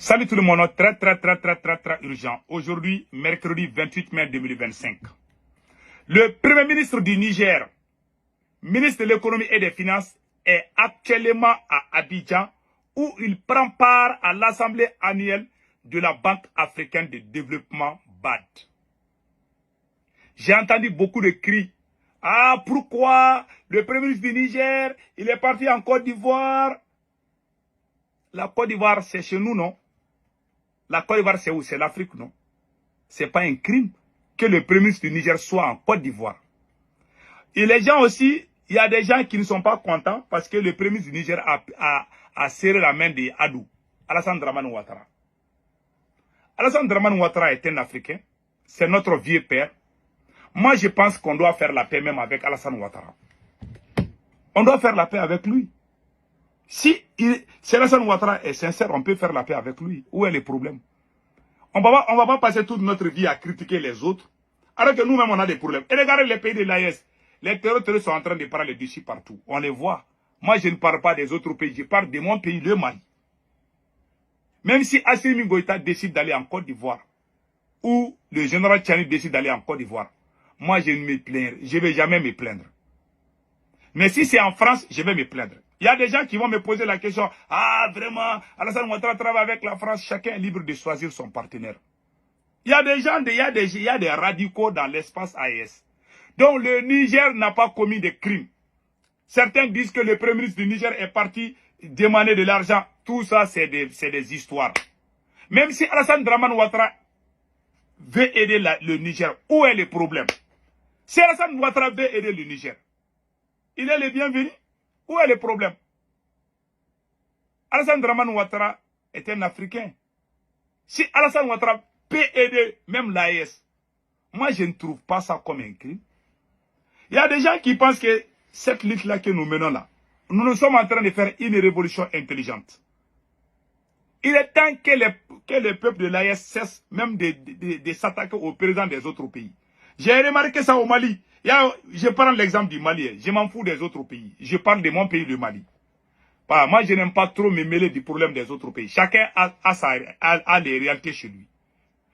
Salut tout le monde, très urgent. Aujourd'hui, mercredi 28 mai 2025. Le Premier ministre du Niger, ministre de l'économie et des finances, est actuellement à Abidjan où il prend part à l'assemblée annuelle de la Banque africaine de développement BAD. J'ai entendu beaucoup de cris. Ah, pourquoi le Premier ministre du Niger, il est parti en Côte d'Ivoire? La Côte d'Ivoire, c'est chez nous, non? La Côte d'Ivoire, c'est où? C'est l'Afrique, non? Ce n'est pas un crime que le Premier ministre du Niger soit en Côte d'Ivoire. Et les gens aussi, il y a des gens qui ne sont pas contents parce que le Premier ministre du Niger a serré la main de Adou, Alassane Dramane Ouattara. Alassane Dramane Ouattara est un Africain. C'est notre vieux père. Moi, je pense qu'on doit faire la paix même avec Alassane Ouattara. On doit faire la paix avec lui. Si Alassane Ouattara est sincère, on peut faire la paix avec lui. Où est le problème? On va pas passer toute notre vie à critiquer les autres, alors que nous-mêmes, on a des problèmes. Et regardez les pays de l'AES. Les terroristes sont en train de parler dessus partout. On les voit. Moi, je ne parle pas des autres pays. Je parle de mon pays, le Mali. Même si Assimi Goïta décide d'aller en Côte d'Ivoire, ou le général Tchani décide d'aller en Côte d'Ivoire, moi, je ne me plaindrai. Je ne vais jamais me plaindre. Mais si c'est en France, je vais me plaindre. Il y a des gens qui vont me poser la question, ah vraiment, Alassane Ouattara travaille avec la France, chacun est libre de choisir son partenaire. Il y a des gens, il y a des radicaux dans l'espace AES. Donc le Niger n'a pas commis de crimes. Certains disent que le Premier ministre du Niger est parti demander de l'argent. Tout ça, c'est des histoires. Même si Alassane Dramane Ouattara veut aider le Niger, où est le problème? Si Alassane Ouattara veut aider le Niger, il est le bienvenu. Où est le problème? Alassane Dramane Ouattara est un Africain. Si Alassane Ouattara peut aider même l'AES, moi je ne trouve pas ça comme un crime. Il y a des gens qui pensent que cette lutte-là que nous menons là, nous sommes en train de faire une révolution intelligente. Il est temps que le peuple de l'AES cesse même de s'attaquer aux présidents des autres pays. J'ai remarqué ça au Mali. Je prends l'exemple du Mali. Je m'en fous des autres pays. Je parle de mon pays, le Mali. Moi, je n'aime pas trop me mêler du problème des autres pays. Chacun a les réalités chez lui.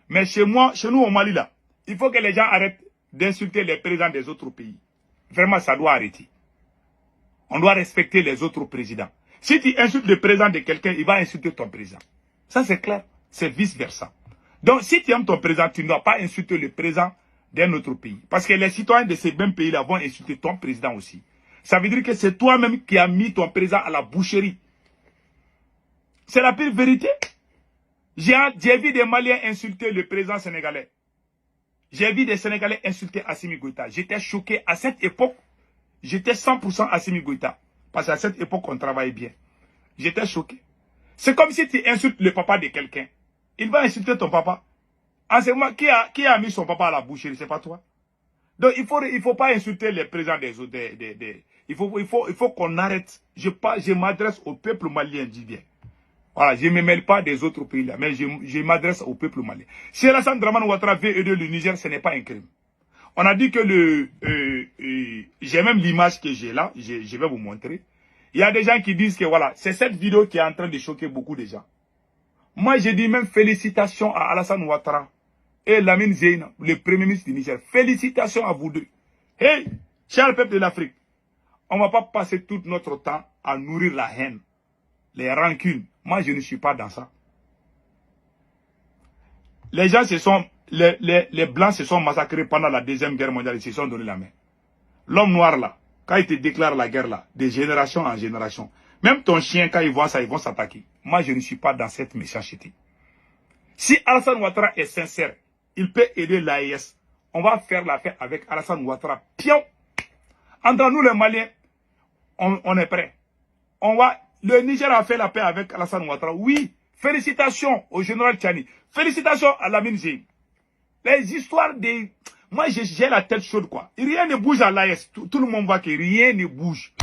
Mais chez nous au Mali, là, il faut que les gens arrêtent d'insulter les présidents des autres pays. Vraiment, ça doit arrêter. On doit respecter les autres présidents. Si tu insultes le président de quelqu'un, il va insulter ton président. Ça, c'est clair. C'est vice-versa. Donc, si tu aimes ton président, tu ne dois pas insulter le président d'un autre pays. Parce que les citoyens de ces mêmes pays-là vont insulter ton président aussi. Ça veut dire que c'est toi-même qui as mis ton président à la boucherie. C'est la pire vérité. J'ai vu des Maliens insulter le président sénégalais. J'ai vu des Sénégalais insulter Assimi Goïta. J'étais choqué. À cette époque, j'étais 100% Assimi Goïta. Parce qu'à cette époque, on travaillait bien. J'étais choqué. C'est comme si tu insultes le papa de quelqu'un. Il va insulter ton papa. En ce moment, qui a mis son papa à la boucherie? C'est pas toi. Donc, il faut pas insulter les présidents des autres. Il faut qu'on arrête. Je m'adresse au peuple malien, dis bien. Voilà, je ne me mêle pas des autres pays là, mais je m'adresse au peuple malien. Si Alassane Dramane Ouattara veut aider le Niger, ce n'est pas un crime. On a dit que j'ai même l'image que j'ai là, je vais vous montrer. Il y a des gens qui disent que voilà, c'est cette vidéo qui est en train de choquer beaucoup de gens. Moi, je dis même félicitations à Alassane Ouattara et Lamine Zeina, le Premier ministre du Niger. Félicitations à vous deux. Hey, cher peuple de l'Afrique, on ne va pas passer tout notre temps à nourrir la haine, les rancunes. Moi, je ne suis pas dans ça. Les gens les Blancs se sont massacrés pendant la Deuxième Guerre mondiale. Ils se sont donné la main. L'homme noir là, quand il te déclare la guerre là, de génération en génération, même ton chien, quand il voit ça, ils vont s'attaquer. Moi, je ne suis pas dans cette méchanceté. Si Alassane Ouattara est sincère, il peut aider l'AES. On va faire l'affaire avec Alassane Ouattara. Pion! Entre nous, les Maliens, on est prêts. Le Niger a fait la paix avec Alassane Ouattara. Oui, félicitations au général Tchani. Félicitations à Lamine Zeina. Les histoires des... Moi, j'ai la tête chaude, quoi. Rien ne bouge à l'AES. Tout le monde voit que rien ne bouge.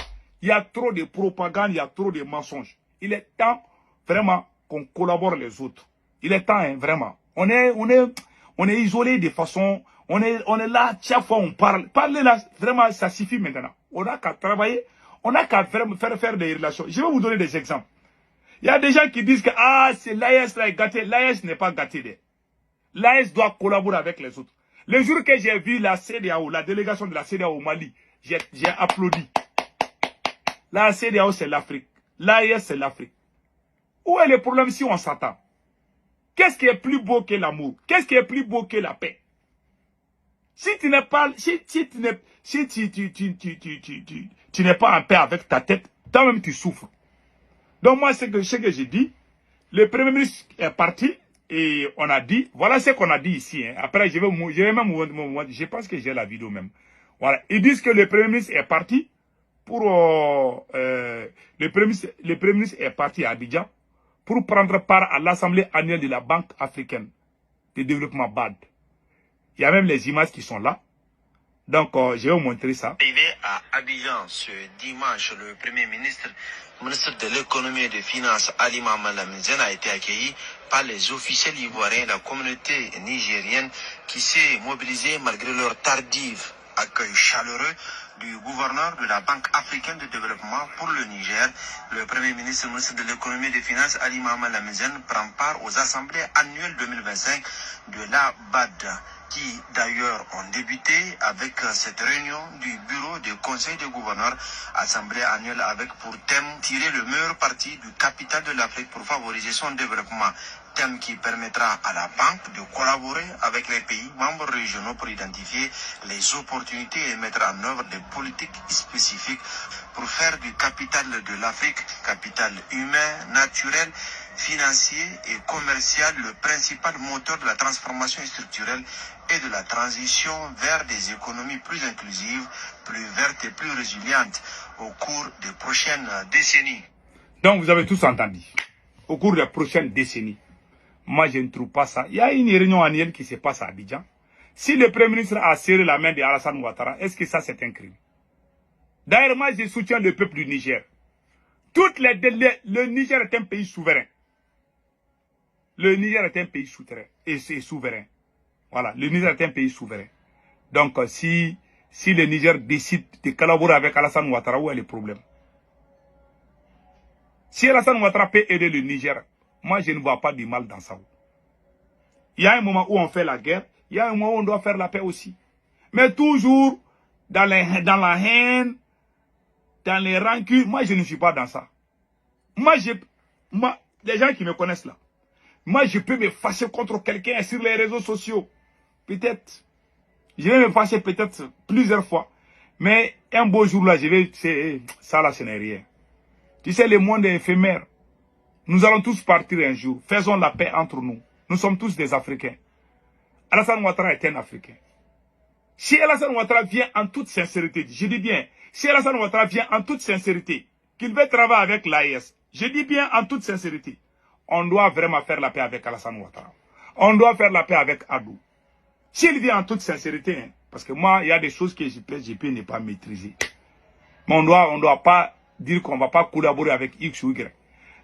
Il y a trop de propagande, il y a trop de mensonges. Il est temps, vraiment, qu'on collabore les autres. Il est temps, hein, vraiment. On est isolés de façon... On est là, chaque fois on parle. Parler là, vraiment, ça suffit maintenant. On n'a qu'à travailler. On n'a qu'à faire des relations. Je vais vous donner des exemples. Il y a des gens qui disent que c'est l'AES là est gâté. L'AES n'est pas gâté. L'AES doit collaborer avec les autres. Le jour que j'ai vu la CEDEAO, la délégation de la CEDEAO au Mali, j'ai applaudi. La CEDEAO c'est l'Afrique. L'AES c'est l'Afrique. Où est le problème si on s'attend? Qu'est-ce qui est plus beau que l'amour? Qu'est-ce qui est plus beau que la paix? Si tu n'es pas, tu n'es pas en paix avec ta tête, toi-même tu souffres. Donc moi, ce que j'ai dit, le Premier ministre est parti et on a dit, voilà ce qu'on a dit ici. Hein. Après, je pense que j'ai la vidéo même. Voilà, ils disent que le Premier ministre est parti pour, le Premier ministre est parti à Abidjan pour prendre part à l'Assemblée annuelle de la Banque africaine de développement BAD. Il y a même les images qui sont là. Donc, je vais vous montrer ça. Arrivé à Abidjan ce dimanche, le Premier ministre de l'économie et des finances, Ali Mohamed Lamine, a été accueilli par les officiels ivoiriens de la communauté nigérienne qui s'est mobilisée malgré leur tardive accueil chaleureux du gouverneur de la Banque africaine de développement pour le Niger. Le Premier ministre de l'économie et des finances, Ali Mohamed Lamine, prend part aux assemblées annuelles 2025 de la BAD, qui d'ailleurs ont débuté avec cette réunion du bureau du conseil des gouverneurs, assemblée annuelle avec pour thème tirer le meilleur parti du capital de l'Afrique pour favoriser son développement. Thème qui permettra à la banque de collaborer avec les pays membres régionaux pour identifier les opportunités et mettre en œuvre des politiques spécifiques pour faire du capital de l'Afrique, capital humain, naturel, financier et commercial, le principal moteur de la transformation structurelle et de la transition vers des économies plus inclusives, plus vertes et plus résilientes au cours des prochaines décennies. Donc vous avez tous entendu. Au cours des prochaines décennies. Moi, je ne trouve pas ça. Il y a une réunion annuelle qui se passe à Abidjan. Si le Premier ministre a serré la main de Alassane Ouattara, est-ce que ça, c'est un crime? D'ailleurs, moi, je soutiens le peuple du Niger. Le Niger est un pays souverain. Le Niger est un pays souverain. Et c'est souverain. Voilà, le Niger est un pays souverain. Donc, si le Niger décide de collaborer avec Alassane Ouattara, où est le problème? Si Alassane Ouattara peut aider le Niger, moi, je ne vois pas du mal dans ça. Il y a un moment où on fait la guerre, il y a un moment où on doit faire la paix aussi. Mais toujours dans la haine, dans les rancunes, moi, je ne suis pas dans ça. Moi, les gens qui me connaissent là, moi, je peux me fâcher contre quelqu'un sur les réseaux sociaux. Peut-être. Je vais me fâcher peut-être plusieurs fois. Mais un beau jour là, ça là, ce n'est rien. Tu sais, le monde est éphémère. Nous allons tous partir un jour. Faisons la paix entre nous. Nous sommes tous des Africains. Alassane Ouattara est un Africain. Si Alassane Ouattara vient en toute sincérité, je dis bien, si Alassane Ouattara vient en toute sincérité, qu'il veut travailler avec l'AES, je dis bien en toute sincérité, on doit vraiment faire la paix avec Alassane Ouattara. On doit faire la paix avec Adou. S'il vient en toute sincérité, hein, parce que moi, il y a des choses que je peux ne pas maîtriser. Mais on doit pas dire qu'on ne va pas collaborer avec X ou Y.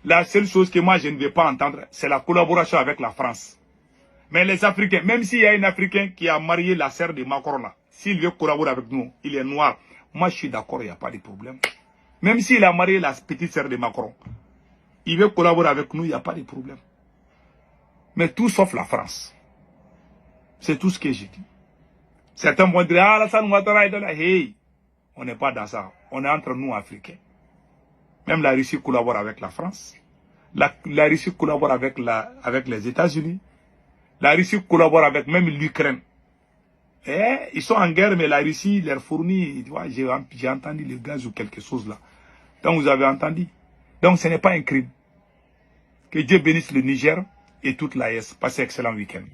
La seule chose que moi je ne vais pas entendre, c'est la collaboration avec la France. Mais les Africains, même s'il y a un Africain qui a marié la sœur de Macron là, s'il veut collaborer avec nous, il est noir. Moi je suis d'accord, il n'y a pas de problème. Même s'il a marié la petite sœur de Macron, il veut collaborer avec nous, il n'y a pas de problème. Mais tout sauf la France. C'est tout ce que j'ai dit. Certains vont dire, ah, Alassane Ouattara est dans la... Hey, on n'est pas dans ça. On est entre nous, Africains. Même la Russie collabore avec la France. La Russie collabore avec les États-Unis. La Russie collabore avec même l'Ukraine. Ils sont en guerre, mais la Russie leur fournit, tu vois, j'ai entendu le gaz ou quelque chose là. Donc vous avez entendu. Donc ce n'est pas un crime. Que Dieu bénisse le Niger et toute l'AES. Passez un excellent week-end.